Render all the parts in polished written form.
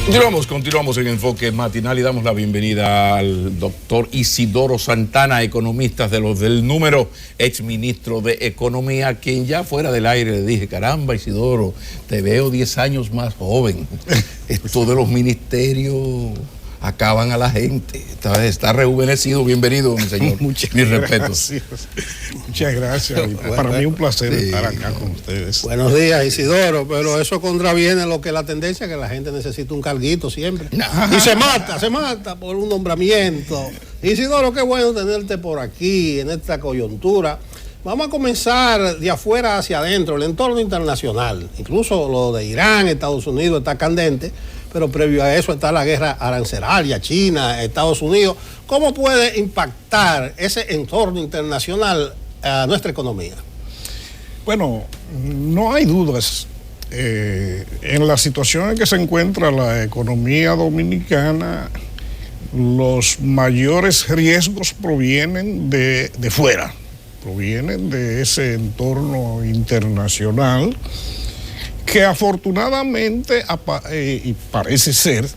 Continuamos en Enfoque Matinal y damos la bienvenida al doctor Isidoro Santana, economista de los del número, exministro de Economía, a quien ya fuera del aire le dije: caramba, Isidoro, te veo 10 años más joven. Esto de los ministerios acaban a la gente. Está rejuvenecido. Bienvenido, mi señor. Muchas respetos. Muchas gracias. Para mí un placer estar acá con ustedes. Buenos días, Isidoro, pero eso contraviene lo que es la tendencia, que la gente necesita un carguito siempre. Y se mata por un nombramiento. Isidoro, qué bueno tenerte por aquí en esta coyuntura. Vamos a comenzar de afuera hacia adentro, el entorno internacional. Incluso lo de Irán, Estados Unidos está candente, pero previo a eso está la guerra arancelaria, China, Estados Unidos. ¿Cómo puede impactar ese entorno internacional a nuestra economía? Bueno, no hay dudas. En la situación en que se encuentra la economía dominicana, los mayores riesgos provienen de fuera, provienen de ese entorno internacional que afortunadamente y parece ser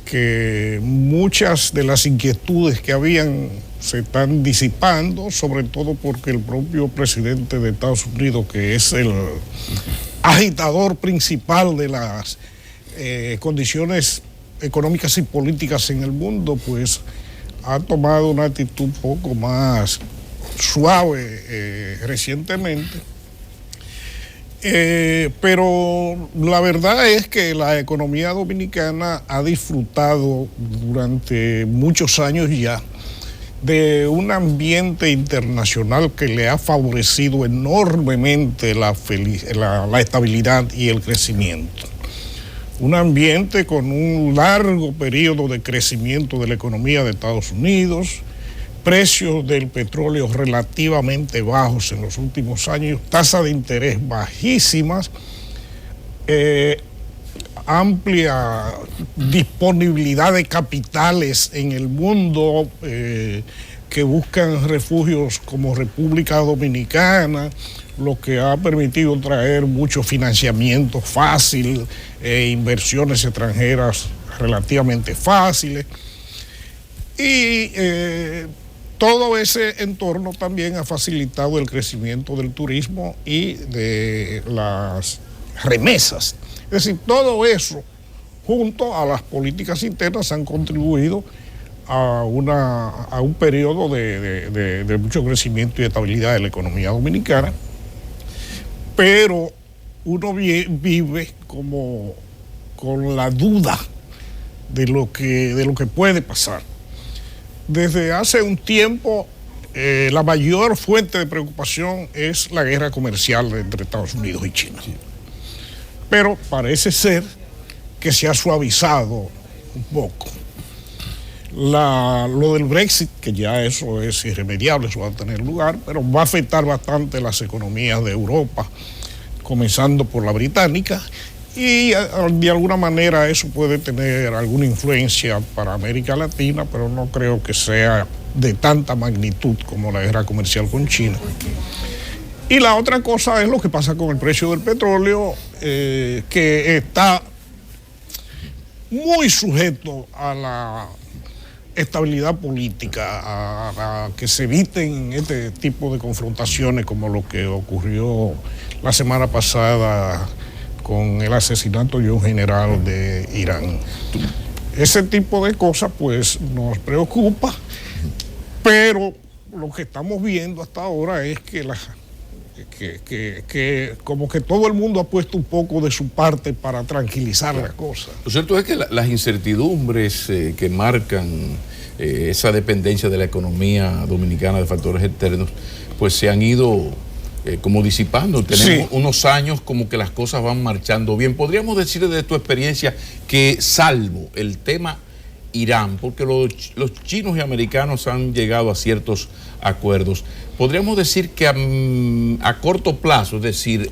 que muchas de las inquietudes que habían se están disipando, sobre todo porque el propio presidente de Estados Unidos, que es el agitador principal de las condiciones económicas y políticas en el mundo, pues ha tomado una actitud un poco más suave recientemente. Pero la verdad es que la economía dominicana ha disfrutado durante muchos años ya de un ambiente internacional que le ha favorecido enormemente la estabilidad y el crecimiento. Un ambiente con un largo periodo de crecimiento de la economía de Estados Unidos, precios del petróleo relativamente bajos en los últimos años, tasas de interés bajísimas, amplia disponibilidad de capitales en el mundo que buscan refugios como República Dominicana, lo que ha permitido traer mucho financiamiento fácil, inversiones extranjeras relativamente fáciles. Y todo ese entorno también ha facilitado el crecimiento del turismo y de las remesas. Es decir, todo eso, junto a las políticas internas, han contribuido a un periodo de mucho crecimiento y estabilidad de la economía dominicana. Pero uno vive como con la duda de lo que puede pasar. Desde hace un tiempo, la mayor fuente de preocupación es la guerra comercial entre Estados Unidos y China. Pero parece ser que se ha suavizado un poco. Lo del Brexit, que ya eso es irremediable, eso va a tener lugar, pero va a afectar bastante las economías de Europa, comenzando por la británica, y de alguna manera eso puede tener alguna influencia para América Latina, pero no creo que sea de tanta magnitud como la guerra comercial con China. Y la otra cosa es lo que pasa con el precio del petróleo, que está muy sujeto a la estabilidad política, a que se eviten este tipo de confrontaciones como lo que ocurrió la semana pasada con el asesinato de un general de Irán. Ese tipo de cosas pues nos preocupa, pero lo que estamos viendo hasta ahora es que como que todo el mundo ha puesto un poco de su parte para tranquilizar la cosa. Lo cierto es que las incertidumbres que marcan esa dependencia de la economía dominicana de factores externos, pues se han ido como disipando. Tenemos unos años como que las cosas van marchando bien. ¿Podríamos decir desde tu experiencia que, salvo el tema Irán, porque los chinos y americanos han llegado a ciertos acuerdos, podríamos decir que a corto plazo, es decir,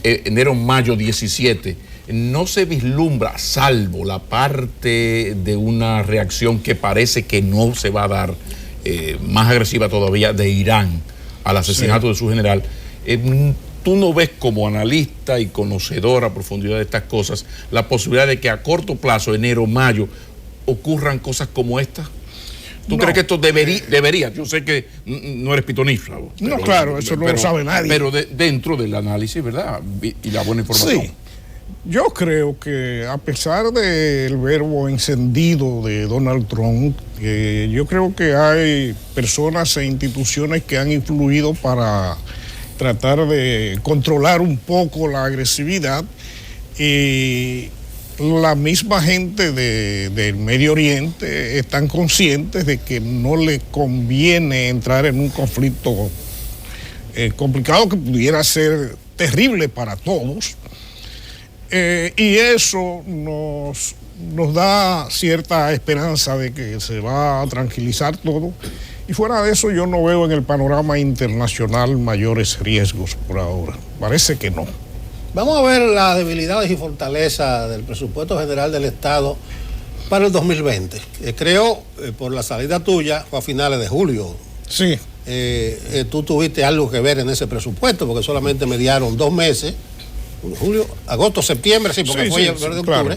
enero-mayo 17, no se vislumbra, salvo la parte de una reacción que parece que no se va a dar, más agresiva todavía, de Irán al asesinato de su general, tú no ves como analista y conocedor a profundidad de estas cosas la posibilidad de que a corto plazo, enero, mayo, ocurran cosas como estas. ¿Tú crees que esto debería? Yo sé que no eres pitonista. No, claro, eso no lo sabe nadie. Pero dentro del análisis, ¿verdad? Y la buena información. Sí. Yo creo que a pesar del verbo encendido de Donald Trump, yo creo que hay personas e instituciones que han influido para tratar de controlar un poco la agresividad, y la misma gente del Medio Oriente están conscientes de que no le conviene entrar en un conflicto complicado que pudiera ser terrible para todos. Y eso nos da cierta esperanza de que se va a tranquilizar todo. Y fuera de eso, yo no veo en el panorama internacional mayores riesgos por ahora. Parece que no. Vamos a ver las debilidades y fortalezas del presupuesto general del Estado para el 2020. Creo, por la salida tuya, fue a finales de julio. Sí. Tú tuviste algo que ver en ese presupuesto, porque solamente mediaron 2 meses. Julio, agosto, septiembre, sí, porque fue el de octubre. Claro.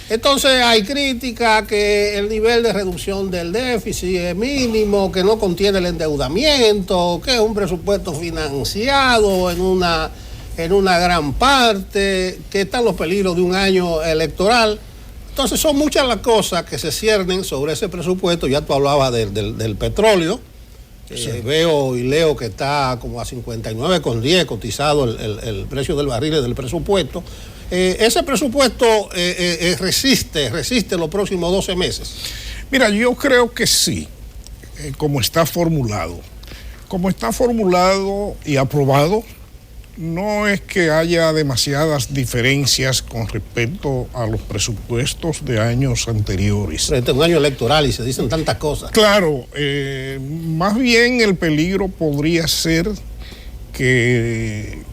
Entonces hay crítica que el nivel de reducción del déficit es mínimo, que no contiene el endeudamiento, que es un presupuesto financiado en una gran parte, que están los peligros de un año electoral. Entonces son muchas las cosas que se ciernen sobre ese presupuesto. Ya tú hablabas del petróleo. Sí. Veo y leo que está como a 59,10 cotizado el precio del barril del presupuesto. Ese presupuesto resiste los próximos 12 meses. Mira, yo creo que sí, como está formulado. Como está formulado y aprobado, no es que haya demasiadas diferencias con respecto a los presupuestos de años anteriores. Pero este es un año electoral y se dicen tantas cosas. Claro, más bien el peligro podría ser que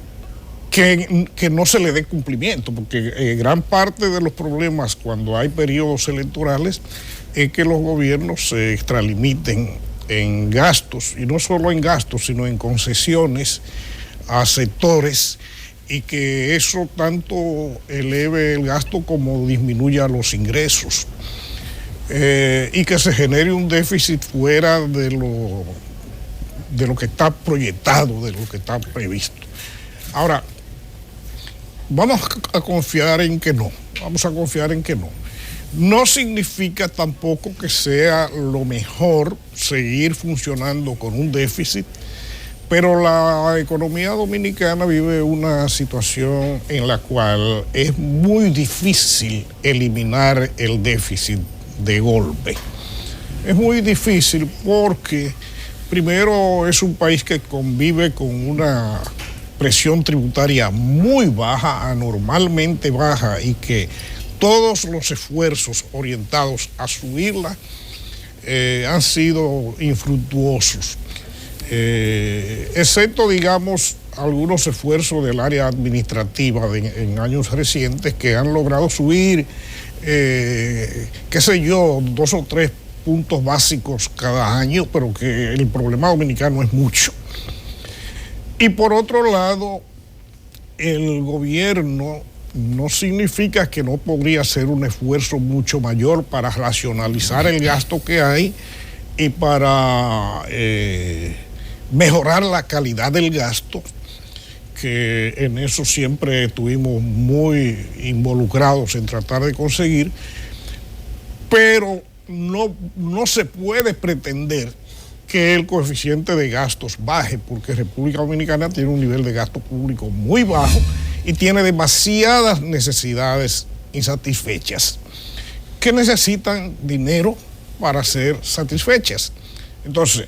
no se le dé cumplimiento, porque gran parte de los problemas cuando hay periodos electorales es que los gobiernos se extralimiten en gastos, y no solo en gastos, sino en concesiones a sectores, y que eso tanto eleve el gasto como disminuya los ingresos, y que se genere un déficit fuera de lo que está proyectado, de lo que está previsto. Ahora, vamos a confiar en que no. No significa tampoco que sea lo mejor seguir funcionando con un déficit, pero la economía dominicana vive una situación en la cual es muy difícil eliminar el déficit de golpe. Es muy difícil porque, primero, es un país que convive con una presión tributaria muy baja, anormalmente baja, y que todos los esfuerzos orientados a subirla han sido infructuosos. Excepto, digamos, algunos esfuerzos del área administrativa en años recientes que han logrado subir, 2 o 3 puntos básicos cada año, pero que el problema dominicano es mucho. Y por otro lado, el gobierno no significa que no podría hacer un esfuerzo mucho mayor para racionalizar el gasto que hay y para mejorar la calidad del gasto, que en eso siempre estuvimos muy involucrados en tratar de conseguir, pero no se puede pretender que el coeficiente de gastos baje, porque República Dominicana tiene un nivel de gasto público muy bajo y tiene demasiadas necesidades insatisfechas que necesitan dinero para ser satisfechas. Entonces,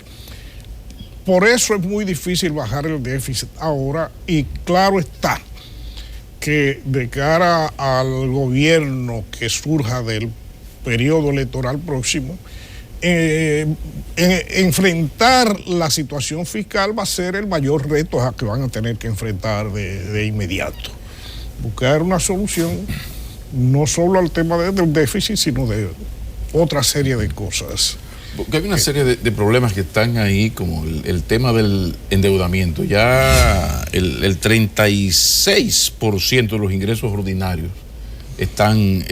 por eso es muy difícil bajar el déficit ahora, y claro está que de cara al gobierno que surja del periodo electoral próximo, enfrentar la situación fiscal va a ser el mayor reto a que van a tener que enfrentar de inmediato. Buscar una solución no solo al tema del déficit, sino de otra serie de cosas. Porque hay una serie de problemas que están ahí, como el tema del endeudamiento. Ya el 36% de los ingresos ordinarios están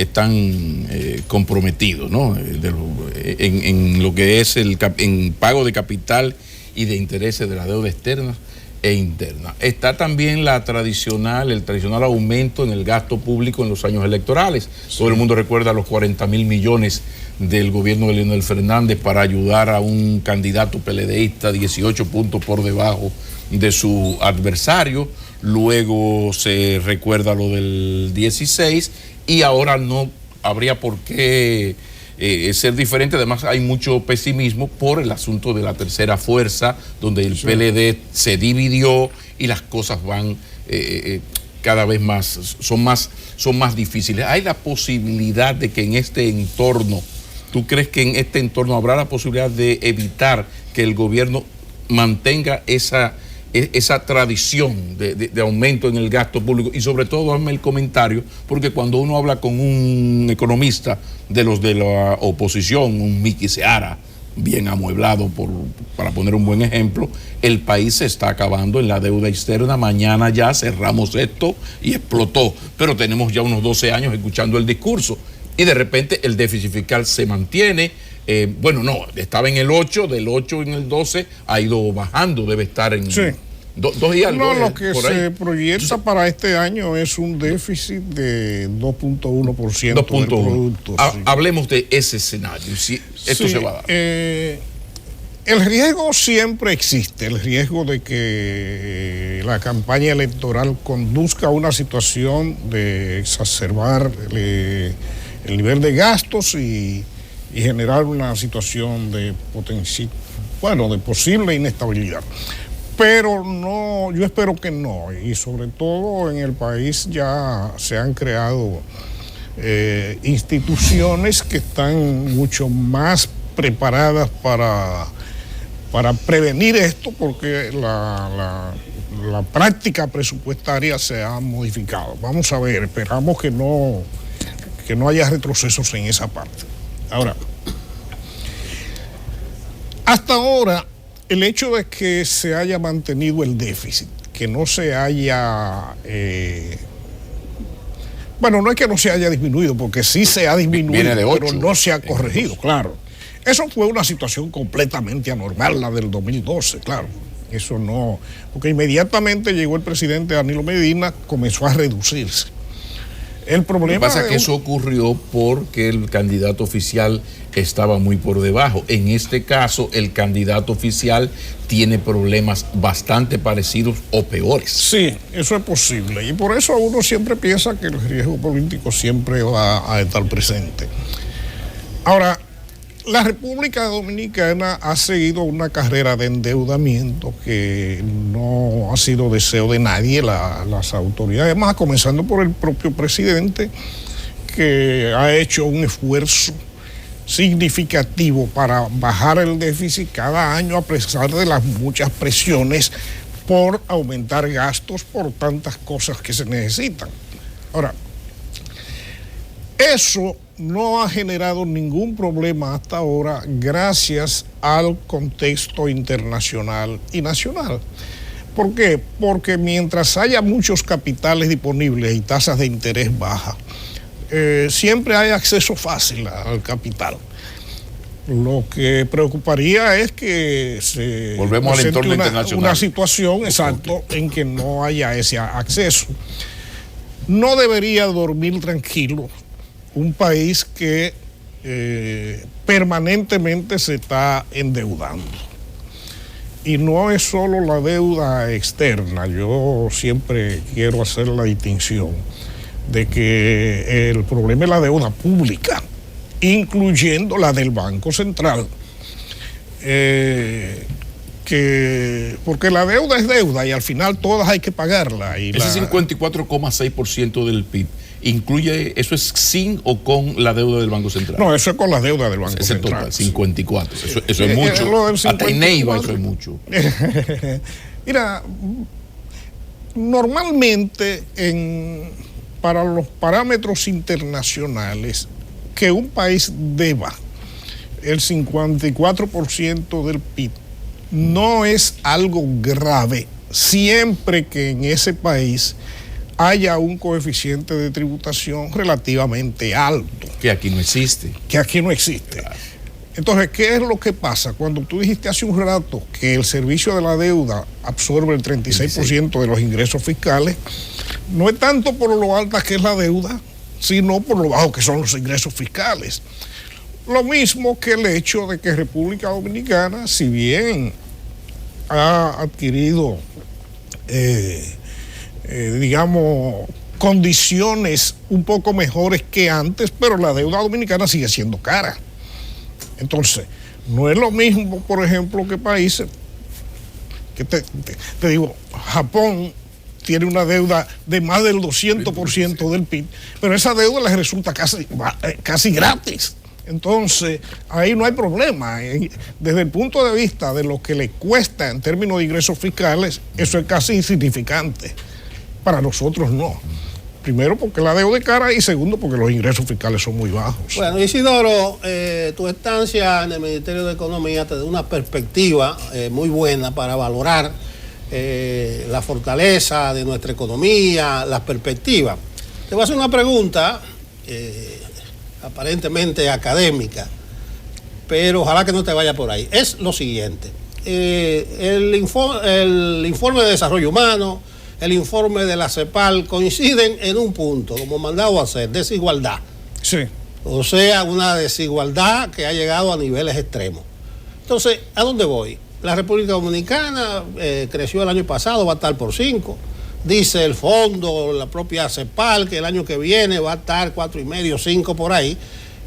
comprometidos, ¿no? En lo que es en pago de capital y de intereses de la deuda externa e interna. Está también el tradicional aumento en el gasto público en los años electorales. Sí. Todo el mundo recuerda los 40,000 millones del gobierno de Leonel Fernández para ayudar a un candidato PLDista 18 puntos por debajo de su adversario. Luego se recuerda lo del 16 y ahora no habría por qué ser diferente. Además hay mucho pesimismo por el asunto de la tercera fuerza, donde el PLD se dividió y las cosas van cada vez son más difíciles. Hay la posibilidad de que en este entorno, ¿tú crees que en este entorno habrá la posibilidad de evitar que el gobierno mantenga esa tradición de aumento en el gasto público? Y sobre todo, hazme el comentario, porque cuando uno habla con un economista de los de la oposición, un Miki Seara, bien amueblado, para poner un buen ejemplo, el país se está acabando en la deuda externa, mañana ya cerramos esto y explotó, pero tenemos ya unos 12 años escuchando el discurso y de repente el déficit fiscal se mantiene. Estaba en el 8, del 8 en el 12 ha ido bajando, debe estar en 2 y algo. No, lo que se proyecta para este año es un déficit de 2.1% del producto. Hablemos de ese escenario, si esto se va a dar. El riesgo siempre existe, el riesgo de que la campaña electoral conduzca a una situación de exacerbar el nivel de gastos y generar una situación de posible inestabilidad. Pero no, yo espero que no, y sobre todo en el país ya se han creado instituciones que están mucho más preparadas para prevenir esto, porque la práctica presupuestaria se ha modificado. Vamos a ver, esperamos que no haya retrocesos en esa parte. Ahora, hasta ahora, el hecho de que se haya mantenido el déficit, que no se haya... no es que no se haya disminuido, porque sí se ha disminuido, pero no se ha corregido, claro. Eso fue una situación completamente anormal, la del 2012, claro. Eso no... Porque inmediatamente llegó el presidente Danilo Medina, comenzó a reducirse. El problema... Lo que pasa es que eso ocurrió porque el candidato oficial estaba muy por debajo. En este caso, el candidato oficial tiene problemas bastante parecidos o peores. Sí, eso es posible. Y por eso uno siempre piensa que el riesgo político siempre va a estar presente. Ahora, la República Dominicana ha seguido una carrera de endeudamiento que no ha sido deseo de nadie, las autoridades, más comenzando por el propio presidente, que ha hecho un esfuerzo significativo para bajar el déficit cada año, a pesar de las muchas presiones por aumentar gastos por tantas cosas que se necesitan. Ahora, eso no ha generado ningún problema hasta ahora gracias al contexto internacional y nacional. ¿Por qué? Porque mientras haya muchos capitales disponibles y tasas de interés bajas, siempre hay acceso fácil al capital. Lo que preocuparía es que se volvemos al entorno internacional. Una situación, exacto, en que no haya ese acceso. No debería dormir tranquilo un país que permanentemente se está endeudando. Y no es solo la deuda externa, yo siempre quiero hacer la distinción de que el problema es la deuda pública, incluyendo la del Banco Central. Porque la deuda es deuda y al final todas hay que pagarla. Y ese 54,6% del PIB, ¿incluye, eso es sin o con la deuda del Banco Central? No, eso es con la deuda del Banco Central. Total, 54, eso es mucho. Hasta en Neiva eso es mucho. Mira, normalmente para los parámetros internacionales, que un país deba el 54% del PIB, no es algo grave siempre que en ese país haya un coeficiente de tributación relativamente alto. Que aquí no existe. Que aquí no existe. Claro. Entonces, ¿qué es lo que pasa? Cuando tú dijiste hace un rato que el servicio de la deuda absorbe el 36% de los ingresos fiscales, no es tanto por lo alta que es la deuda, sino por lo bajo que son los ingresos fiscales. Lo mismo que el hecho de que República Dominicana, si bien ha adquirido, digamos, condiciones un poco mejores que antes, pero la deuda dominicana sigue siendo cara. Entonces, no es lo mismo, por ejemplo, que países, que te digo, Japón tiene una deuda de más del 200% del PIB, pero esa deuda les resulta casi gratis. Entonces, ahí no hay problema. Desde el punto de vista de lo que le cuesta en términos de ingresos fiscales, eso es casi insignificante. Para nosotros no. Primero porque la deuda es cara y segundo porque los ingresos fiscales son muy bajos. Bueno, Isidoro, tu estancia en el Ministerio de Economía te da una perspectiva muy buena para valorar la fortaleza de nuestra economía, las perspectivas. Te voy a hacer una pregunta aparentemente académica, pero ojalá que no te vaya por ahí. Es lo siguiente, el informe de desarrollo humano, el informe de la CEPAL coinciden en un punto, como mandado a hacer, desigualdad. Sí. O sea, una desigualdad que ha llegado a niveles extremos. Entonces, ¿a dónde voy? La República Dominicana creció el año pasado, va a estar por 5. Dice el fondo, la propia CEPAL, que el año que viene va a estar 4,5, 5 por ahí,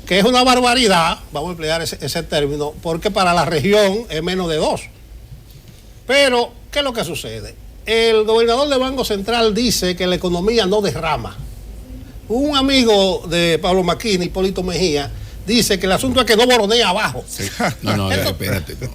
que es una barbaridad, vamos a emplear ese término, porque para la región es menos de 2. Pero, ¿qué es lo que sucede? El gobernador del Banco Central dice que la economía no derrama. Un amigo de Pablo Maquina, Hipólito Mejía, dice que el asunto es que no boronea abajo. Sí. No, espérate. No.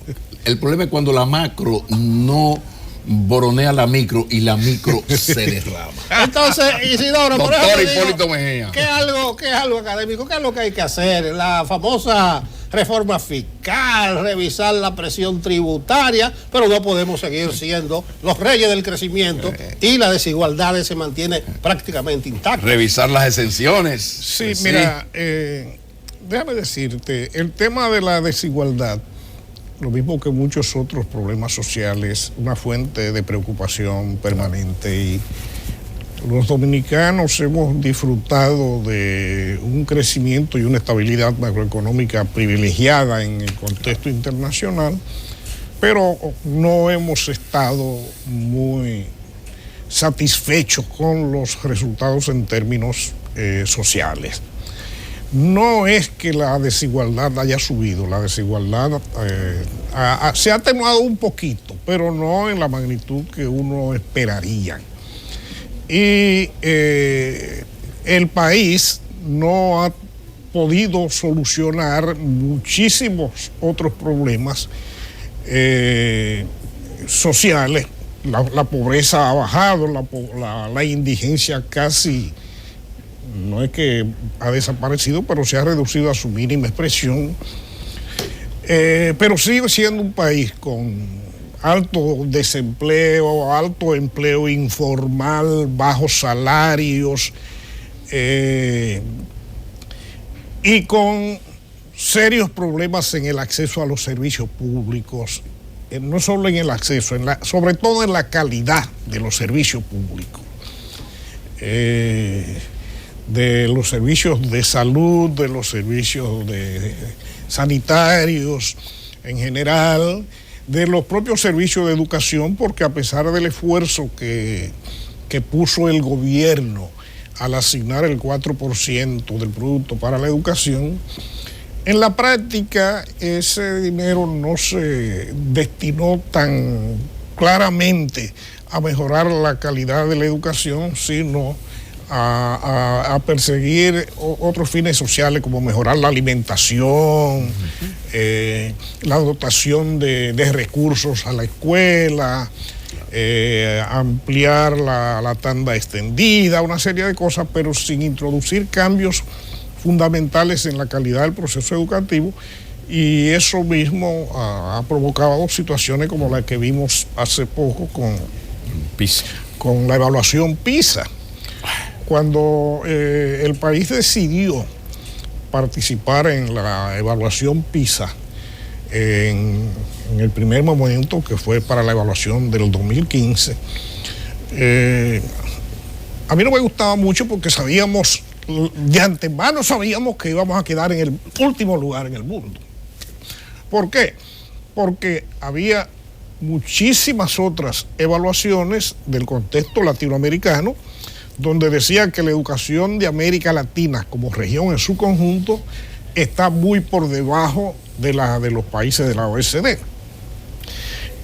El problema es cuando la macro no boronea la micro y la micro se derrama. Entonces, Isidoro, por eso doctor digo, Hipólito Mejía. ¿qué es algo académico? ¿Qué es lo que hay que hacer? La famosa reforma fiscal, revisar la presión tributaria, pero no podemos seguir siendo los reyes del crecimiento y la desigualdad se mantiene prácticamente intacta. Revisar las exenciones. Sí, pues mira, déjame decirte, el tema de la desigualdad, lo mismo que muchos otros problemas sociales, una fuente de preocupación permanente, y los dominicanos hemos disfrutado de un crecimiento y una estabilidad macroeconómica privilegiada en el contexto internacional, pero no hemos estado muy satisfechos con los resultados en términos sociales. No es que la desigualdad haya subido, la desigualdad se ha atenuado un poquito, pero no en la magnitud que uno esperaría. Y el país no ha podido solucionar muchísimos otros problemas sociales. La pobreza ha bajado, la indigencia casi, no es que ha desaparecido, pero se ha reducido a su mínima expresión. Pero sigue siendo un país con alto desempleo, alto empleo informal, bajos salarios y con serios problemas en el acceso a los servicios públicos, no solo en el acceso, sobre todo en la calidad de los servicios públicos, de los servicios de salud, de los servicios sanitarios en general, de los propios servicios de educación, porque a pesar del esfuerzo que puso el gobierno al asignar el 4% del producto para la educación, en la práctica ese dinero no se destinó tan claramente a mejorar la calidad de la educación, sino a perseguir otros fines sociales como mejorar la alimentación, la dotación de recursos a la escuela, ampliar la tanda extendida, una serie de cosas, pero sin introducir cambios fundamentales en la calidad del proceso educativo Y eso mismo ha provocado situaciones como la que vimos hace poco con la evaluación PISA. Cuando el país decidió participar en la evaluación PISA, en el primer momento, que fue para la evaluación del 2015, a mí no me gustaba mucho porque de antemano sabíamos que íbamos a quedar en el último lugar en el mundo. ¿Por qué? Porque había muchísimas otras evaluaciones del contexto latinoamericano donde decían que la educación de América Latina como región en su conjunto está muy por debajo de la de los países de la OECD.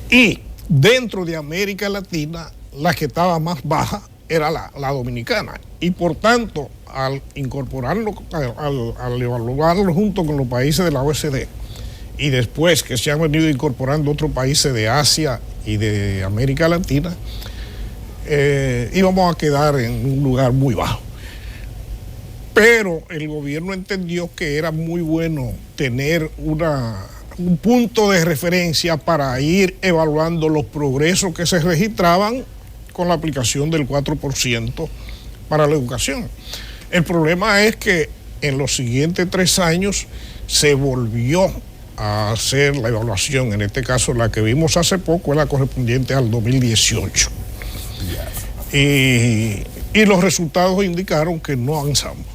Y dentro de América Latina, la que estaba más baja era la dominicana. Y por tanto, al incorporarlo, al evaluarlo junto con los países de la OECD, y después que se han venido incorporando otros países de Asia y de América Latina, íbamos a quedar en un lugar muy bajo. Pero el gobierno entendió que era muy bueno tener un punto de referencia para ir evaluando los progresos que se registraban con la aplicación del 4% para la educación. El problema es que en los siguientes 3 años se volvió a hacer la evaluación, en este caso la que vimos hace poco es la correspondiente al 2018. Y los resultados indicaron que no avanzamos.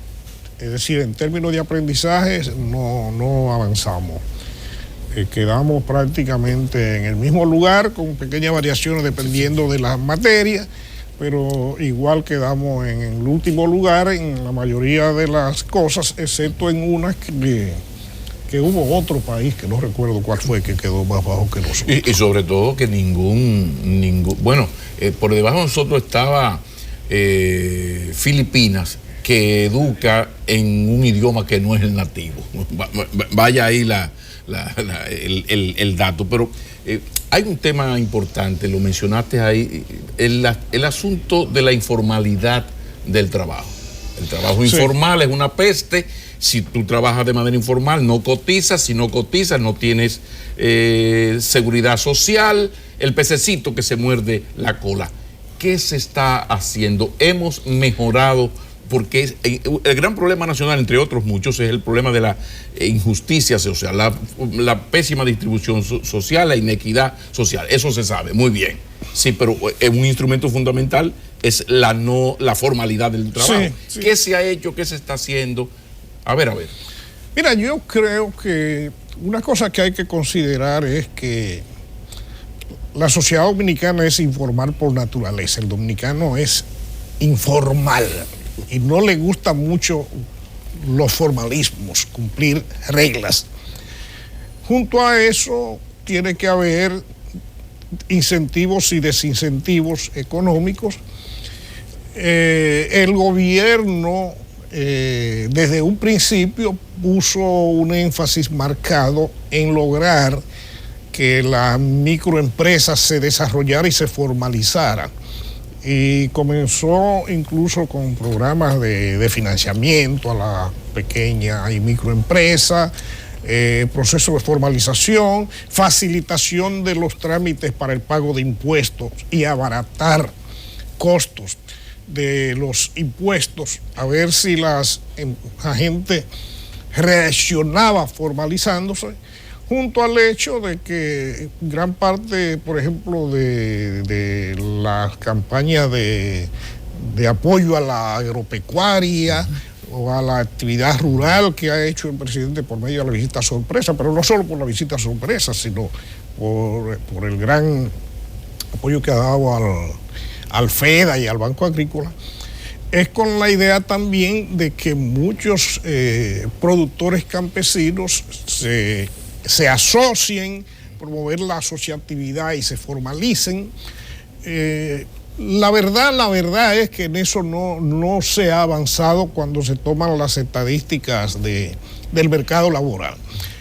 Es decir, en términos de aprendizaje no avanzamos. Quedamos prácticamente en el mismo lugar, con pequeñas variaciones dependiendo de las materias, pero igual quedamos en el último lugar en la mayoría de las cosas, excepto en unas que hubo otro país, que no recuerdo cuál fue, que quedó más bajo que nosotros. Y sobre todo que por debajo de nosotros estaba Filipinas, que educa en un idioma que no es el nativo. Vaya ahí el dato. Pero hay un tema importante, lo mencionaste ahí, el asunto de la informalidad del trabajo. El trabajo informal es una peste. Si tú trabajas de manera informal, no cotizas. Si no cotizas, no tienes seguridad social. El pececito que se muerde la cola. ¿Qué se está haciendo? Hemos mejorado, porque el gran problema nacional, entre otros muchos, es el problema de la injusticia social, la pésima distribución social, la inequidad social. Eso se sabe muy bien. Sí, pero un instrumento fundamental es la formalidad del trabajo. Sí. ¿Qué se ha hecho? ¿Qué se está haciendo? A ver. Mira, yo creo que una cosa que hay que considerar es que la sociedad dominicana es informal por naturaleza. El dominicano es informal y no le gusta mucho los formalismos, cumplir reglas. Junto a eso tiene que haber incentivos y desincentivos económicos. El gobierno desde un principio puso un énfasis marcado en lograr que la microempresa se desarrollara y se formalizara. Y comenzó incluso con programas de financiamiento a la pequeña y microempresa, proceso de formalización, facilitación de los trámites para el pago de impuestos y abaratar costos de los impuestos, a ver si la gente reaccionaba formalizándose, junto al hecho de que gran parte, por ejemplo, de las campañas de apoyo a la agropecuaria o a la actividad rural que ha hecho el presidente por medio de la visita sorpresa, pero no solo por la visita sorpresa, sino por el gran apoyo que ha dado al FEDA y al Banco Agrícola, es con la idea también de que muchos productores campesinos se asocien, promover la asociatividad y se formalicen. La verdad es que en eso no se ha avanzado cuando se toman las estadísticas del mercado laboral.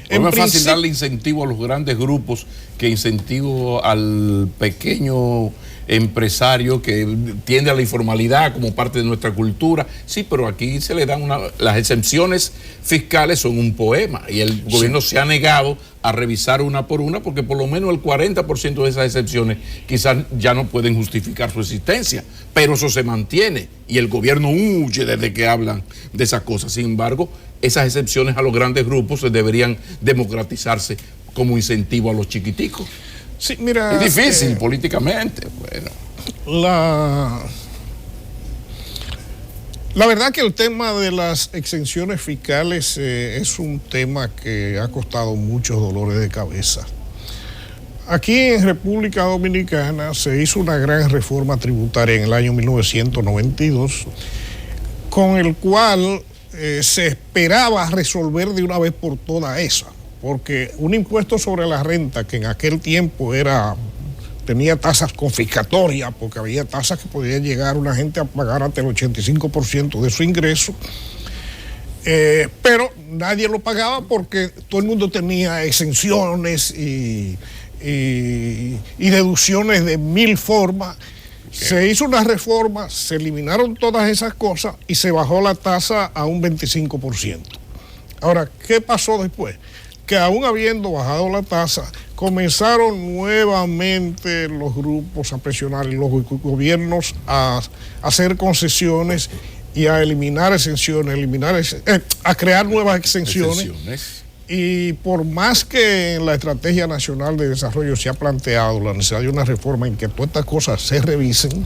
Es más fácil darle incentivo a los grandes grupos que incentivo al pequeño empresario que tiende a la informalidad como parte de nuestra cultura. Sí, pero aquí se le dan las exenciones fiscales son un poema y el gobierno se ha negado a revisar una por una porque por lo menos el 40% de esas excepciones quizás ya no pueden justificar su existencia, pero eso se mantiene y el gobierno huye desde que hablan de esas cosas. Sin embargo, esas excepciones a los grandes grupos deberían democratizarse como incentivo a los chiquiticos. Sí, mira, es difícil políticamente. Bueno. La verdad que el tema de las exenciones fiscales es un tema que ha costado muchos dolores de cabeza. Aquí en República Dominicana se hizo una gran reforma tributaria en el año 1992, con el cual se esperaba resolver de una vez por todas esa, porque un impuesto sobre la renta que en aquel tiempo tenía tasas confiscatorias, porque había tasas que podía llegar una gente a pagar hasta el 85% de su ingreso, pero nadie lo pagaba porque todo el mundo tenía exenciones y deducciones de 1000 formas. Se hizo una reforma, se eliminaron todas esas cosas y se bajó la tasa a un 25%. Ahora, ¿qué pasó después? Que aún habiendo bajado la tasa, comenzaron nuevamente los grupos a presionar y los gobiernos a hacer concesiones y a eliminar exenciones, a crear nuevas exenciones. Y por más que en la Estrategia Nacional de Desarrollo se ha planteado la necesidad de una reforma en que todas estas cosas se revisen,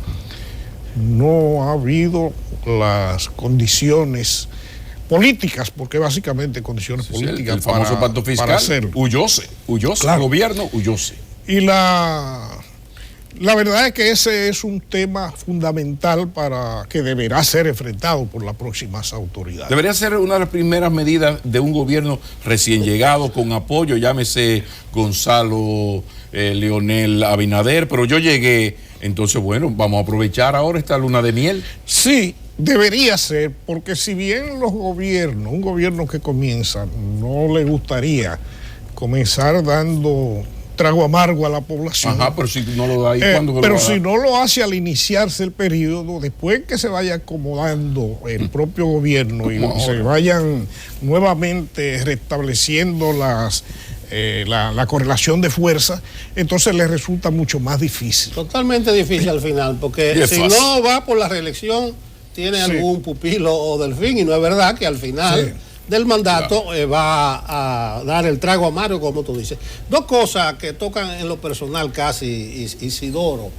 no ha habido las condiciones políticas, porque básicamente condiciones políticas el famoso pacto fiscal, para hacerlo. Huyóse, claro. El gobierno huyóse. Y la verdad es que ese es un tema fundamental para que deberá ser enfrentado por las próximas autoridades. Debería ser una de las primeras medidas de un gobierno recién llegado, con apoyo, llámese Gonzalo, Leonel Abinader, pero yo llegué, entonces bueno, vamos a aprovechar ahora esta luna de miel. Sí, debería ser, porque si bien un gobierno que comienza, no le gustaría comenzar dando trago amargo a la población. Ajá, pero si no lo da ahí, ¿cuándo pero lo si no lo hace al iniciarse el periodo, después que se vaya acomodando el propio gobierno y se vayan nuevamente restableciendo la correlación de fuerza, entonces le resulta mucho más difícil. Totalmente difícil al final, porque si no va por la reelección, tiene algún pupilo o delfín, y no es verdad que al final del mandato va a dar el trago amargo, como tú dices. Dos cosas que tocan en lo personal casi, Isidoro.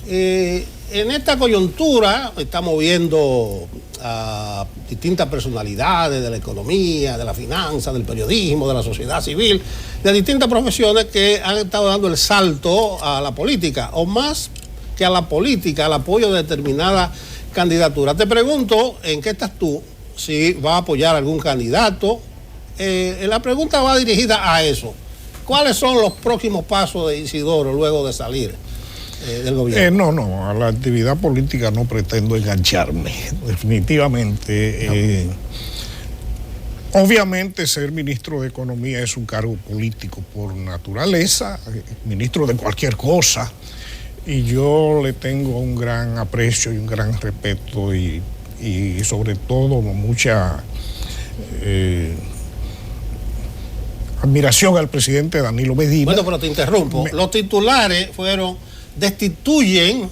En esta coyuntura estamos viendo a distintas personalidades de la economía, de la finanza, del periodismo, de la sociedad civil, de distintas profesiones que han estado dando el salto a la política, o más que a la política, al apoyo de determinada candidatura. Te pregunto, ¿en qué estás tú? Si va a apoyar a algún candidato. La pregunta va dirigida a eso. ¿Cuáles son los próximos pasos de Isidoro luego de salir del gobierno? No, a la actividad política no pretendo engancharme, definitivamente. Obviamente ser ministro de Economía es un cargo político por naturaleza, ministro de cualquier cosa, y yo le tengo un gran aprecio y un gran respeto y sobre todo mucha admiración al presidente Danilo Medina. Bueno, pero te interrumpo. Los titulares fueron: destituyen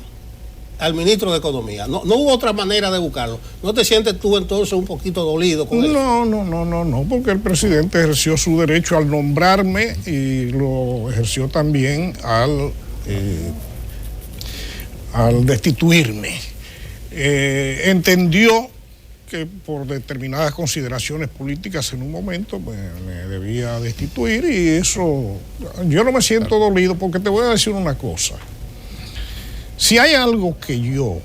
al ministro de Economía. No hubo otra manera de buscarlo. ¿No te sientes tú entonces un poquito dolido con eso? No, porque el presidente ejerció su derecho al nombrarme y lo ejerció también al destituirme. Entendió que por determinadas consideraciones políticas en un momento me debía destituir, y eso yo no me siento dolido, porque te voy a decir una cosa. Si hay algo que yo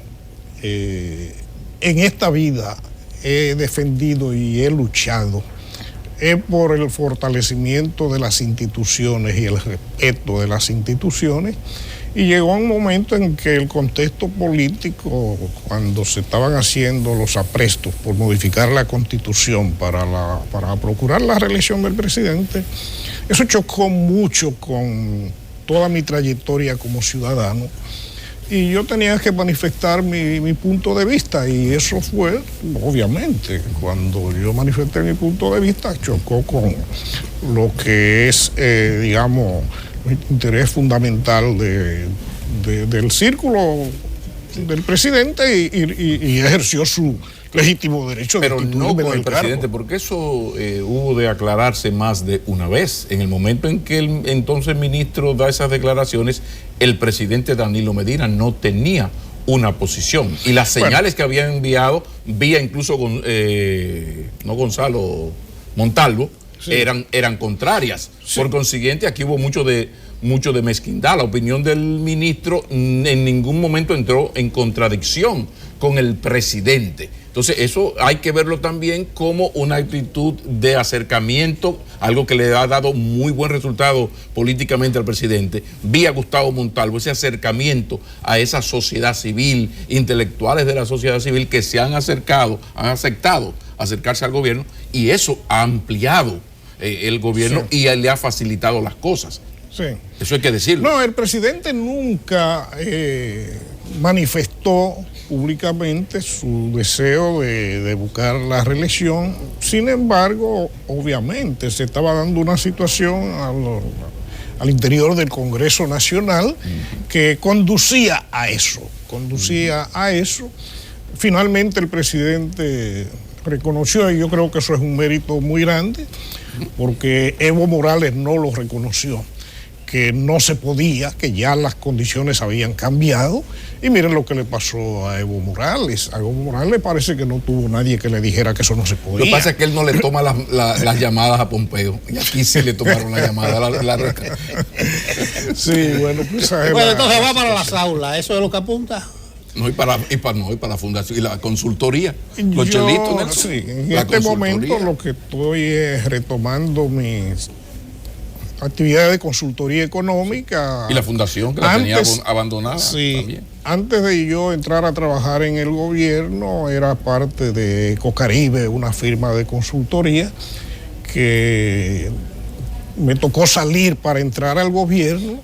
en esta vida he defendido y he luchado, es por el fortalecimiento de las instituciones y el respeto de las instituciones. Y llegó un momento en que el contexto político, cuando se estaban haciendo los aprestos por modificar la Constitución para procurar la reelección del presidente, eso chocó mucho con toda mi trayectoria como ciudadano, y yo tenía que manifestar mi punto de vista, y eso fue, obviamente, cuando yo manifesté mi punto de vista, chocó con lo que es, digamos, el interés fundamental del círculo del presidente, y ejerció su legítimo derecho pero de no con el presidente, porque eso hubo de aclararse más de una vez. En el momento en que el entonces ministro da esas declaraciones, el presidente Danilo Medina no tenía una posición, y las señales que había enviado vía incluso no Gonzalo Montalvo, sí, eran contrarias. Sí. Por consiguiente, aquí hubo mucho de mezquindad. La opinión del ministro en ningún momento entró en contradicción con el presidente. Entonces, eso hay que verlo también como una actitud de acercamiento, algo que le ha dado muy buen resultado políticamente al presidente, vía Gustavo Montalvo, ese acercamiento a esa sociedad civil, intelectuales de la sociedad civil que se han acercado, han aceptado acercarse al gobierno, y eso ha ampliado el gobierno, sí, y le ha facilitado las cosas. Sí. Eso hay que decirlo. No, el presidente nunca manifestó públicamente su deseo de buscar la reelección. Sin embargo, obviamente se estaba dando una situación al interior del Congreso Nacional que conducía a eso. Finalmente el presidente reconoció, y yo creo que eso es un mérito muy grande, porque Evo Morales no lo reconoció, que no se podía, que ya las condiciones habían cambiado, y miren lo que le pasó a Evo Morales. A Evo Morales parece que no tuvo nadie que le dijera que eso no se podía. Lo que pasa es que él no le toma las llamadas a Pompeo, y aquí sí le tomaron la llamada. Sí, bueno, pues bueno, entonces va para las aulas, ¿eso es lo que apunta? No, y para la fundación y la consultoría. Los chelitos, Nelson. Sí, en este momento lo que estoy es retomando mis actividades de consultoría económica. Y la fundación, que la tenía abandonada. Sí, también. Antes de yo entrar a trabajar en el gobierno, era parte de Ecocaribe, una firma de consultoría, que me tocó salir para entrar al gobierno.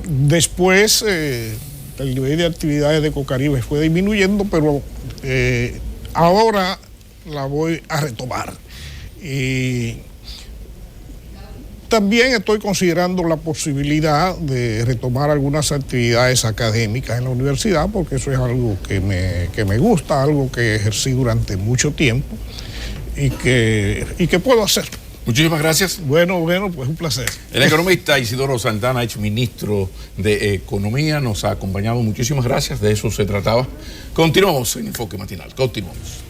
Después, el nivel de actividades de Ecocaribe fue disminuyendo, pero ahora la voy a retomar. Y también estoy considerando la posibilidad de retomar algunas actividades académicas en la universidad, porque eso es algo que me gusta, algo que ejercí durante mucho tiempo y que puedo hacer. Muchísimas gracias. Bueno, pues un placer. El economista Isidoro Santana, ex ministro de Economía, nos ha acompañado. Muchísimas gracias, de eso se trataba. Continuamos en Enfoque Matinal, continuamos.